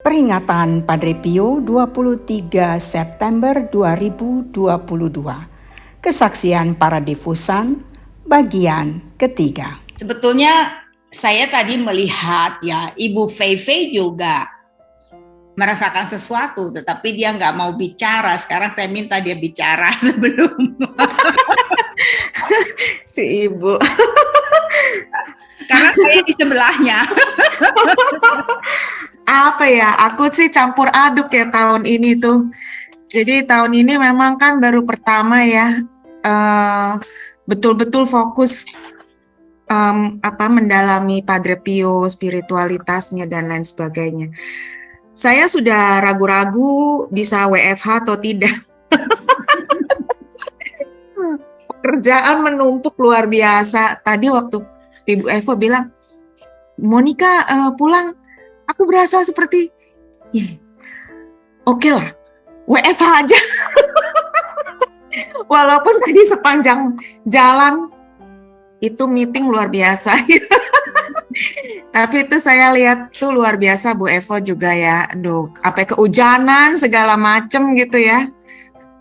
Peringatan Padre Pio 23 September 2022. Kesaksian para devosan bagian ketiga. Sebetulnya saya tadi melihat ya Ibu Fei juga merasakan sesuatu, tetapi dia nggak mau bicara. Sekarang saya minta dia bicara sebelum si Ibu. Karena saya di sebelahnya. Apa ya, aku sih campur aduk ya tahun ini tuh. Jadi tahun ini memang kan baru pertama ya, betul-betul fokus mendalami Padre Pio, spiritualitasnya dan lain sebagainya. Saya sudah ragu-ragu bisa WFH atau tidak. Pekerjaan menumpuk luar biasa. Tadi waktu Ibu Evo bilang, Monica pulang, aku berasa seperti, oke lah, WFH aja. Walaupun tadi sepanjang jalan, itu meeting luar biasa. Tapi itu saya lihat tuh luar biasa Bu Evo juga ya. Aduh, sampai kehujanan segala macem gitu ya.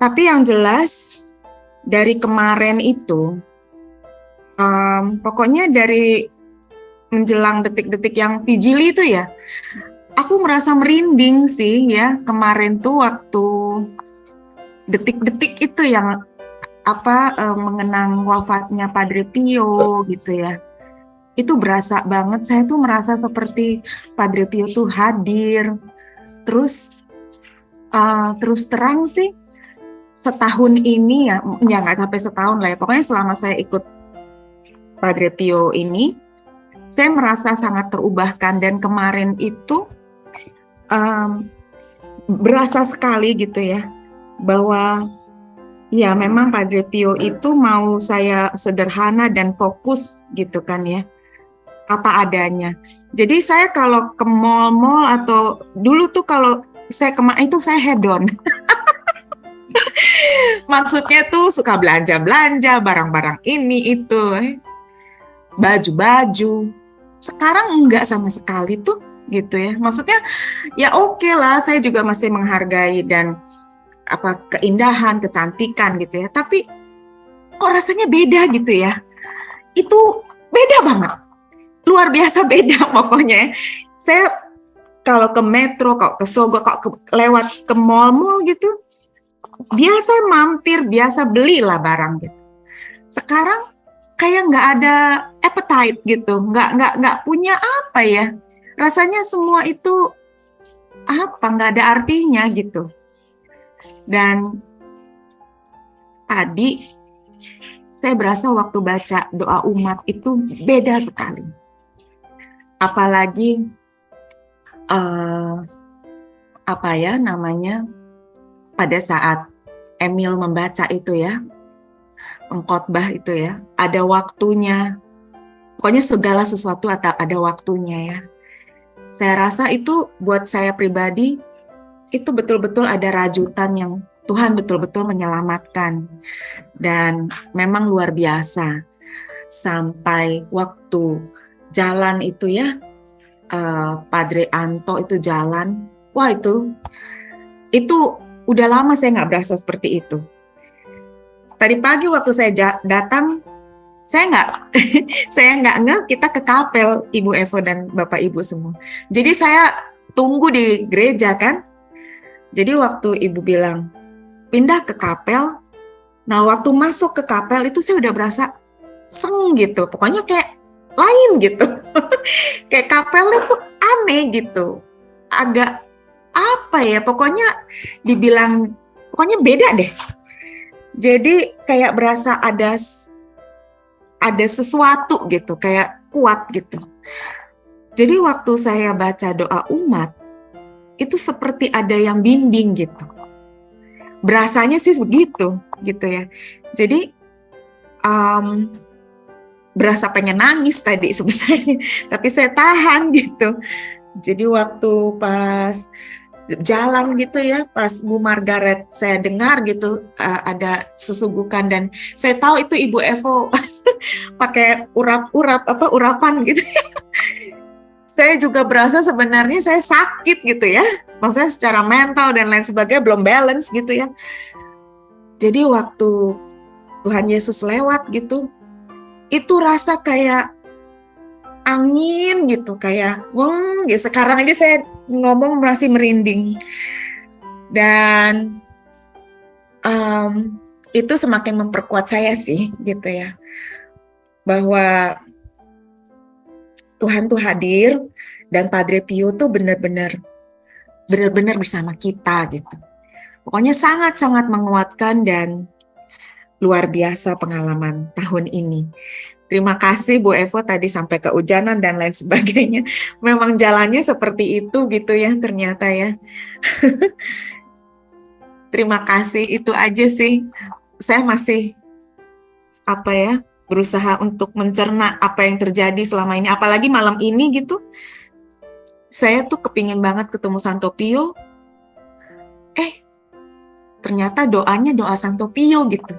Tapi yang jelas, dari kemarin itu, pokoknya dari menjelang detik-detik yang pijili itu ya, aku merasa merinding sih ya. Kemarin tuh waktu detik-detik itu yang mengenang wafatnya Padre Pio gitu ya. Itu berasa banget, saya tuh merasa seperti Padre Pio tuh hadir. Terus terang sih setahun ini ya nggak sampai setahun lah ya, pokoknya selama saya ikut Padre Pio ini, saya merasa sangat terubahkan. Dan kemarin itu berasa sekali gitu ya, bahwa ya memang Padre Pio itu mau saya sederhana dan fokus gitu kan ya, apa adanya. Jadi saya kalau ke mall-mall atau dulu tuh kalau saya kemarin itu saya hedon. Maksudnya tuh suka belanja-belanja, barang-barang ini itu, baju-baju. Sekarang enggak sama sekali tuh gitu ya. Maksudnya ya oke lah, saya juga masih menghargai dan keindahan, kecantikan gitu ya. Tapi kok rasanya beda gitu ya. Itu beda banget. Luar biasa beda pokoknya. Saya kalau ke metro, kalau ke Sogo, kalau lewat ke mall-mall gitu, biasa mampir, biasa belilah barang gitu. Sekarang kayak nggak ada appetite gitu, nggak punya apa ya. Rasanya semua itu nggak ada artinya gitu. Dan tadi saya berasa waktu baca doa umat itu beda sekali. Apalagi pada saat Emil membaca itu ya, pengkhotbah itu ya, ada waktunya. Pokoknya segala sesuatu ada waktunya ya. Saya rasa itu buat saya pribadi, itu betul-betul ada rajutan yang Tuhan betul-betul menyelamatkan. Dan memang luar biasa. Sampai waktu jalan itu ya, Padre Anto itu jalan, wah itu udah lama saya nggak berasa seperti itu. Tadi pagi waktu saya datang, saya nggak kita ke kapel, Ibu Evo dan Bapak Ibu semua. Jadi saya tunggu di gereja kan. Jadi waktu Ibu bilang pindah ke kapel, nah waktu masuk ke kapel itu saya udah berasa seng gitu. Pokoknya kayak lain gitu. Kayak kapelnya tuh aneh gitu. Agak pokoknya beda deh. Jadi kayak berasa ada sesuatu gitu, kayak kuat gitu. Jadi waktu saya baca doa umat, itu seperti ada yang bimbing gitu. Berasanya sih begitu gitu ya. Jadi berasa pengen nangis tadi sebenarnya, tapi saya tahan gitu. Jadi waktu pas jalan gitu ya, pas Bu Margaret saya dengar gitu ada sesugukan, dan saya tahu itu Ibu Evo pakai urapan gitu. saya juga berasa sebenarnya saya sakit gitu ya. Maksudnya secara mental dan lain sebagainya belum balance gitu ya. Jadi waktu Tuhan Yesus lewat gitu, itu rasa kayak angin gitu, kayak wong gitu. Sekarang aja saya ngomong masih merinding. Dan itu semakin memperkuat saya sih gitu ya. Bahwa Tuhan tuh hadir dan Padre Pio tuh benar-benar bersama kita gitu. Pokoknya sangat-sangat menguatkan dan luar biasa pengalaman tahun ini. Terima kasih Bu Evo tadi sampai kehujanan dan lain sebagainya. Memang jalannya seperti itu gitu ya ternyata ya. Terima kasih, itu aja sih. Saya masih berusaha untuk mencerna apa yang terjadi selama ini, apalagi malam ini gitu. Saya tuh kepingin banget ketemu Santo Pio. Ternyata doanya doa Santo Pio gitu.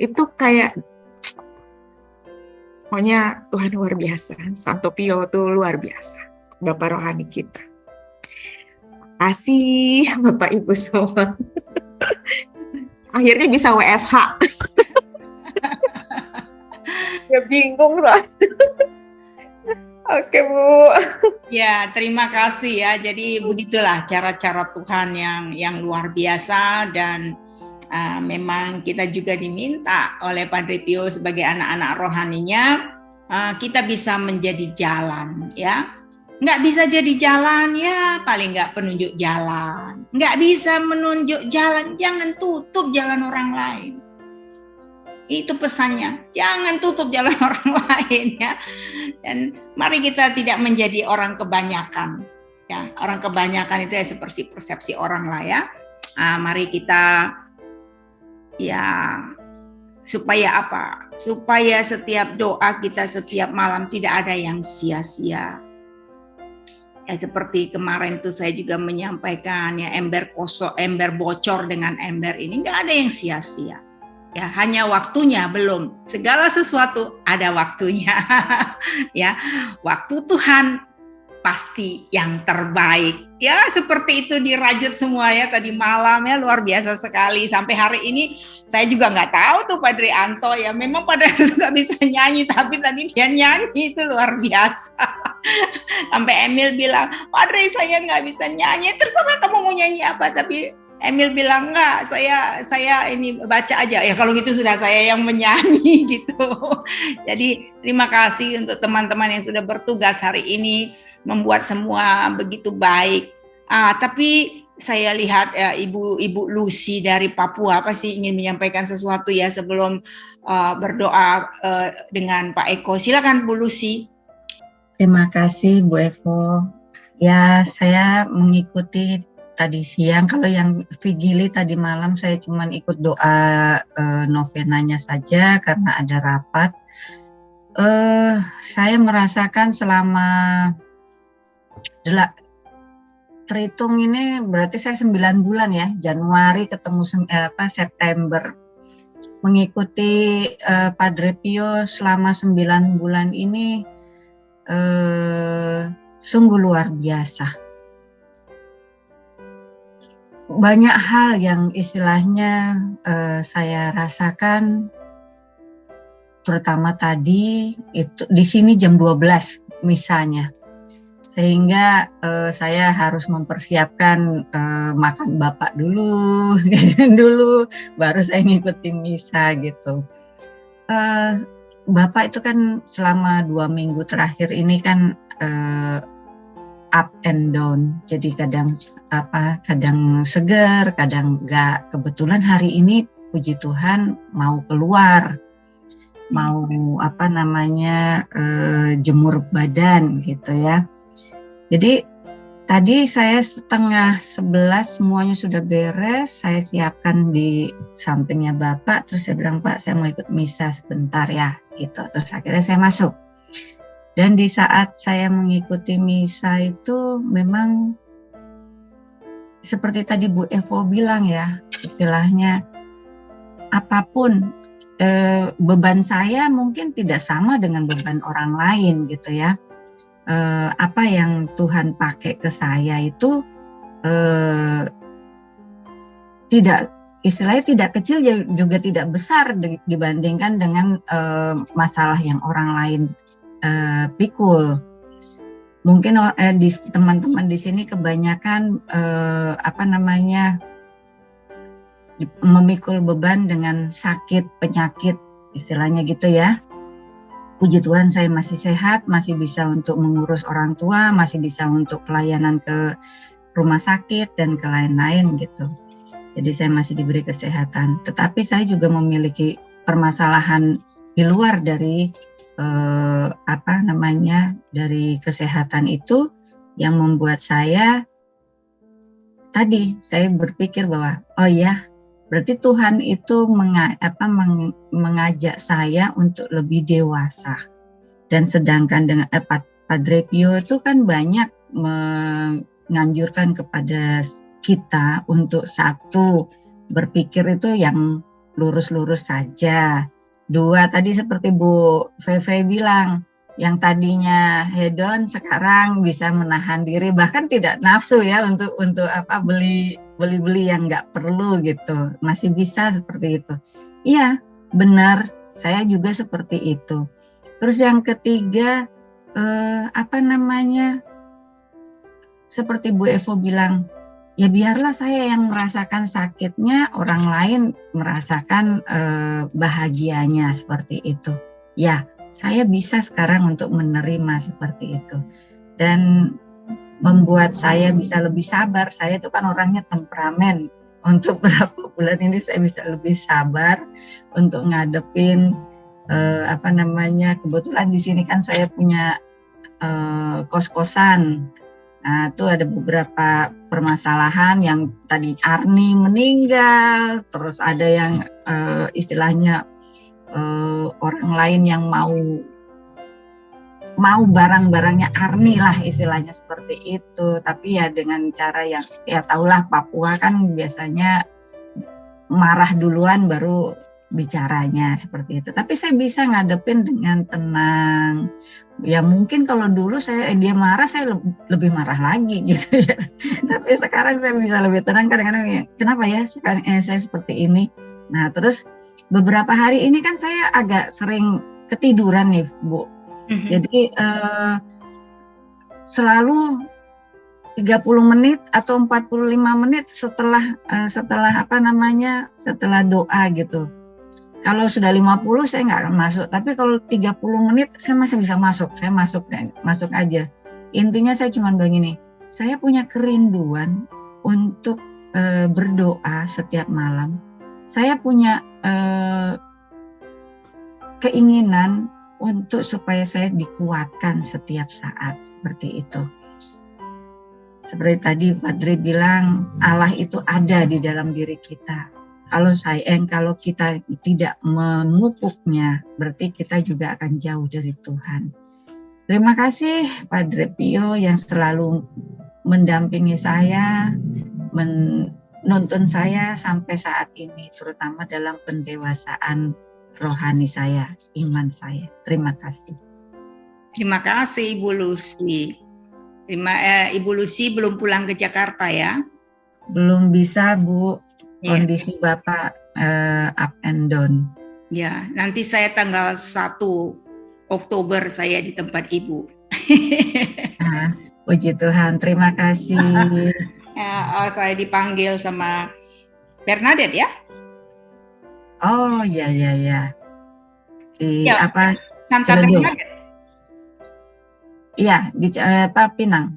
Itu kayak, pokoknya Tuhan luar biasa. Santo Pio tuh luar biasa. Bapak rohani kita. Kasih Bapak Ibu semua. Akhirnya bisa WFH. Ya bingung lah. Oke Bu. Ya, terima kasih ya. Jadi begitulah cara-cara Tuhan yang luar biasa, dan memang kita juga diminta oleh Padre Pio sebagai anak-anak rohaninya, kita bisa menjadi jalan ya. Nggak bisa jadi jalan ya, paling nggak penunjuk jalan. Nggak bisa menunjuk jalan, jangan tutup jalan orang lain. Itu pesannya, jangan tutup jalan orang lain ya. Dan mari kita tidak menjadi orang kebanyakan. Ya, orang kebanyakan itu ya seperti persepsi orang lah ya. Mari kita ya supaya apa? Supaya setiap doa kita setiap malam tidak ada yang sia-sia. Ya seperti kemarin tuh saya juga menyampaikan ya, ember kosong, ember bocor dengan ember ini nggak ada yang sia-sia. Ya, hanya waktunya belum. Segala sesuatu ada waktunya. Ya, waktu Tuhan pasti yang terbaik. Ya, seperti itu dirajut semua ya tadi malam ya, luar biasa sekali. Sampai hari ini saya juga nggak tahu tuh Padre Anto ya. Memang Padre Anto nggak bisa nyanyi, tapi tadi dia nyanyi itu luar biasa. Sampai Emil bilang, Padre saya nggak bisa nyanyi. Terserah kamu mau nyanyi apa, tapi Emil bilang enggak, saya ini baca aja. Ya kalau gitu sudah saya yang menyanyi gitu. Jadi terima kasih untuk teman-teman yang sudah bertugas hari ini membuat semua begitu baik. Tapi saya lihat Ibu Lucy dari Papua pasti ingin menyampaikan sesuatu ya sebelum berdoa dengan Pak Eko. Silakan Bu Lucy. Terima kasih Bu Evo. Ya, saya mengikuti tadi siang. Kalau yang vigili tadi malam saya cuma ikut doa novenanya saja karena ada rapat. Saya merasakan selama terhitung ini berarti saya 9 bulan ya, Januari ketemu September. Mengikuti Padre Pio selama 9 bulan ini sungguh luar biasa. Banyak hal yang istilahnya saya rasakan, terutama tadi itu di sini jam 12 misalnya, sehingga saya harus mempersiapkan makan Bapak dulu, baru saya ngikutin misa gitu. Bapak itu kan selama 2 minggu terakhir ini kan up and down, jadi kadang segar, kadang enggak. Kebetulan hari ini puji Tuhan mau keluar, mau jemur badan gitu ya. Jadi tadi saya 10:30 semuanya sudah beres, saya siapkan di sampingnya Bapak, terus saya bilang, Pak saya mau ikut misa sebentar ya gitu. Terus akhirnya saya masuk. Dan di saat saya mengikuti misa itu memang seperti tadi Bu Evo bilang ya, istilahnya apapun beban saya mungkin tidak sama dengan beban orang lain gitu ya. apa yang Tuhan pakai ke saya itu tidak, istilahnya tidak kecil juga tidak besar dibandingkan dengan masalah yang orang lain pikul. Mungkin teman-teman di sini kebanyakan memikul beban dengan sakit, penyakit, istilahnya gitu ya. Puji Tuhan saya masih sehat, masih bisa untuk mengurus orang tua, masih bisa untuk pelayanan ke rumah sakit dan ke lain-lain gitu. Jadi saya masih diberi kesehatan. Tetapi saya juga memiliki permasalahan di luar dari dari kesehatan itu yang membuat saya berpikir bahwa oh ya, berarti Tuhan itu mengajak saya untuk lebih dewasa. Dan sedangkan dengan Padre Pio itu kan banyak menganjurkan kepada kita untuk satu, berpikir itu yang lurus-lurus saja. Dua, tadi seperti Bu Feve bilang, yang tadinya hedon sekarang bisa menahan diri, bahkan tidak nafsu ya untuk beli yang nggak perlu gitu, masih bisa seperti itu. Iya, benar, saya juga seperti itu. Terus yang ketiga, seperti Bu Evo bilang, ya biarlah saya yang merasakan sakitnya, orang lain merasakan bahagianya seperti itu. Ya, saya bisa sekarang untuk menerima seperti itu. Dan membuat saya bisa lebih sabar. Saya itu kan orangnya temperamen. Untuk beberapa bulan ini saya bisa lebih sabar untuk ngadepin kebetulan di sini kan saya punya kos-kosan. Nah, itu ada beberapa permasalahan yang tadi Arni meninggal, terus ada yang istilahnya orang lain yang mau barang-barangnya Arni lah istilahnya seperti itu. Tapi ya dengan cara yang ya tahulah Papua kan biasanya marah duluan baru bicaranya seperti itu. Tapi saya bisa ngadepin dengan tenang. Ya mungkin kalau dulu dia marah, saya lebih marah lagi gitu ya. Tapi sekarang saya bisa lebih tenang. Kadang-kadang ya, kenapa ya sekarang saya seperti ini. Nah terus beberapa hari ini kan saya agak sering ketiduran nih Bu. Jadi selalu 30 menit atau 45 menit setelah doa gitu. Kalau sudah 50 saya nggak akan masuk, tapi kalau 30 menit saya masih bisa masuk. Saya masuk aja. Intinya saya cuma begini, saya punya kerinduan untuk berdoa setiap malam. Saya punya keinginan untuk supaya saya dikuatkan setiap saat seperti itu. Seperti tadi Padre bilang, Allah itu ada di dalam diri kita. Kalau kita tidak memupuknya, berarti kita juga akan jauh dari Tuhan. Terima kasih Padre Pio yang selalu mendampingi saya, menuntun saya sampai saat ini, terutama dalam pendewasaan rohani saya, iman saya. Terima kasih. Terima kasih Ibu Lucy. Ibu Lucy belum pulang ke Jakarta ya? Belum bisa Bu. Kondisi Bapak up and down. Ya, nanti saya tanggal 1 Oktober saya di tempat Ibu. Puji Tuhan, terima kasih. Saya dipanggil sama Bernadette ya? Oh ya. Santa Bernadette? Iya, di Pinang.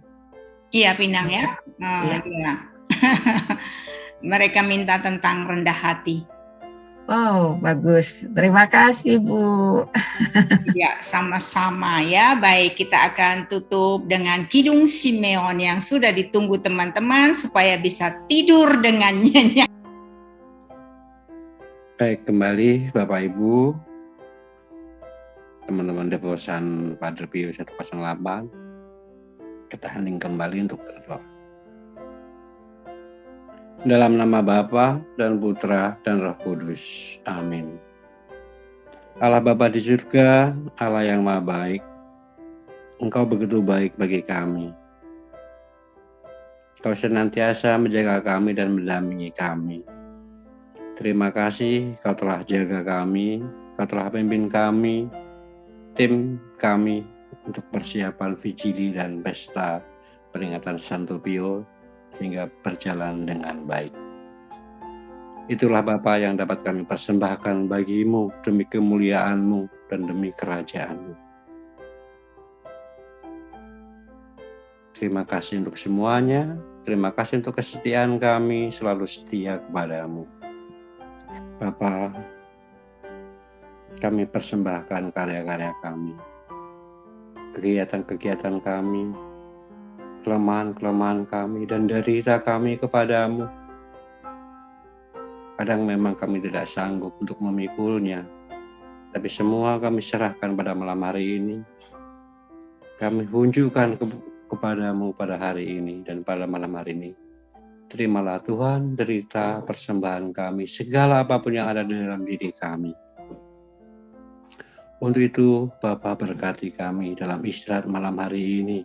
Iya, Pinang ya. Iya. Mereka minta tentang rendah hati. Oh, bagus. Terima kasih, Bu. Ya, sama-sama ya. Baik, kita akan tutup dengan Kidung Simeon yang sudah ditunggu teman-teman supaya bisa tidur dengan nyenyak. Baik, kembali Bapak Ibu, teman-teman devosan Padre Pio 108, kita hening kembali untuk berdoa. Dalam nama Bapa dan Putra dan Roh Kudus. Amin. Allah Bapa di surga, Allah yang Maha Baik, Engkau begitu baik bagi kami. Kau senantiasa menjaga kami dan mendampingi kami. Terima kasih Kau telah jaga kami, Kau telah pimpin kami, tim kami untuk persiapan vigili dan pesta peringatan Santo Pio sehingga berjalan dengan baik. Itulah Bapa yang dapat kami persembahkan bagimu demi kemuliaan-Mu dan demi kerajaan-Mu. Terima kasih untuk semuanya. Terima kasih untuk kesetiaan kami selalu setia kepadamu. Bapa, kami persembahkan karya-karya kami, kegiatan-kegiatan kami, kelemahan-kelemahan kami, dan derita kami kepadamu. Kadang memang kami tidak sanggup untuk memikulnya, tapi semua kami serahkan pada malam hari ini. Kami tunjukkan kepadamu pada hari ini dan pada malam hari ini. Terimalah Tuhan derita persembahan kami, segala apapun yang ada di dalam diri kami. Untuk itu, Bapa berkati kami dalam istirahat malam hari ini.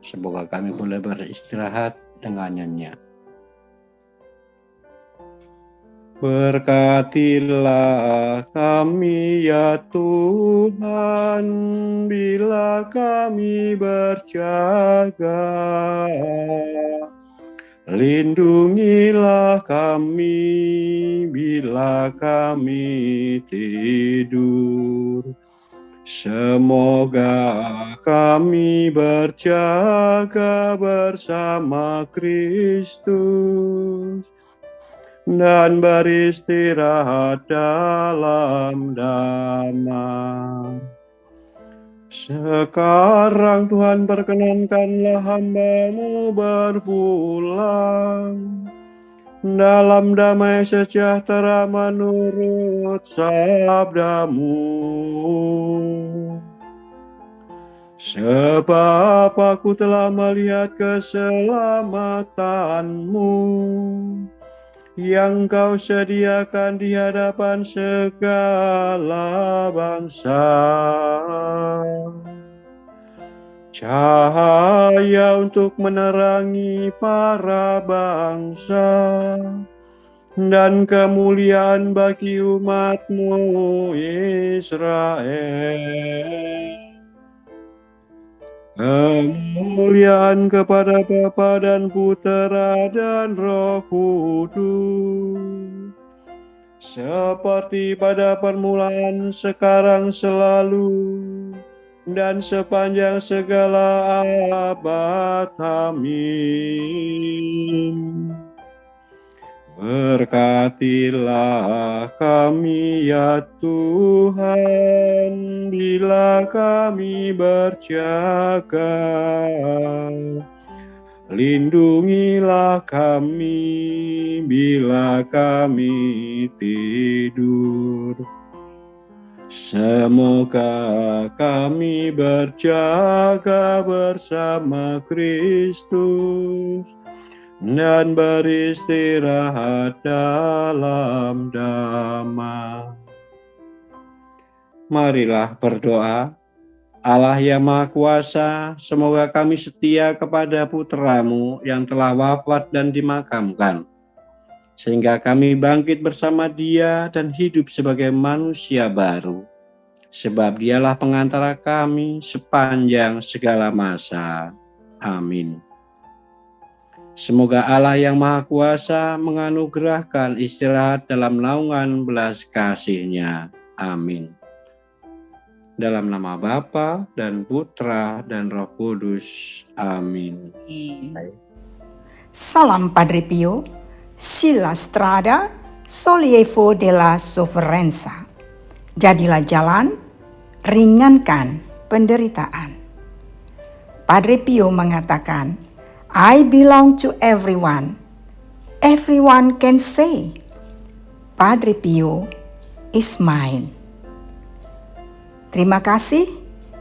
Semoga kami boleh beristirahat dengannya. Berkatilah kami ya Tuhan, bila kami berjaga. Lindungilah kami bila kami tidur. Semoga kami berjaga bersama Kristus dan beristirahat dalam damai. Sekarang Tuhan perkenankanlah hamba-Mu berpulang dalam damai sejahtera menurut sabda-Mu. Sebab aku telah melihat keselamatan-Mu yang Kau sediakan di hadapan segala bangsa. Cahaya untuk menerangi para bangsa dan kemuliaan bagi umat-Mu Israel. Kemuliaan kepada Bapa dan Putera dan Roh Kudus, seperti pada permulaan, sekarang, selalu, dan sepanjang segala abad. Amin. Berkatilah kami ya Tuhan, bila kami berjaga. Lindungilah kami bila kami tidur. Semoga kami berjaga bersama Kristus dan beristirahat dalam damai. Marilah berdoa. Allah yang Maha Kuasa, semoga kami setia kepada Putra-Mu yang telah wafat dan dimakamkan, sehingga kami bangkit bersama Dia dan hidup sebagai manusia baru. Sebab Dialah pengantara kami sepanjang segala masa. Amin. Semoga Allah yang Maha Kuasa menganugerahkan istirahat dalam naungan belas kasih-Nya. Amin. Dalam nama Bapa dan Putra dan Roh Kudus. Amin. Salam Padre Pio, Sila Strada, Sollievo della Sofferenza. Jadilah jalan, ringankan penderitaan. Padre Pio mengatakan, I belong to everyone. Everyone can say, Padre Pio is mine. Terima kasih,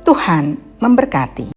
Tuhan memberkati.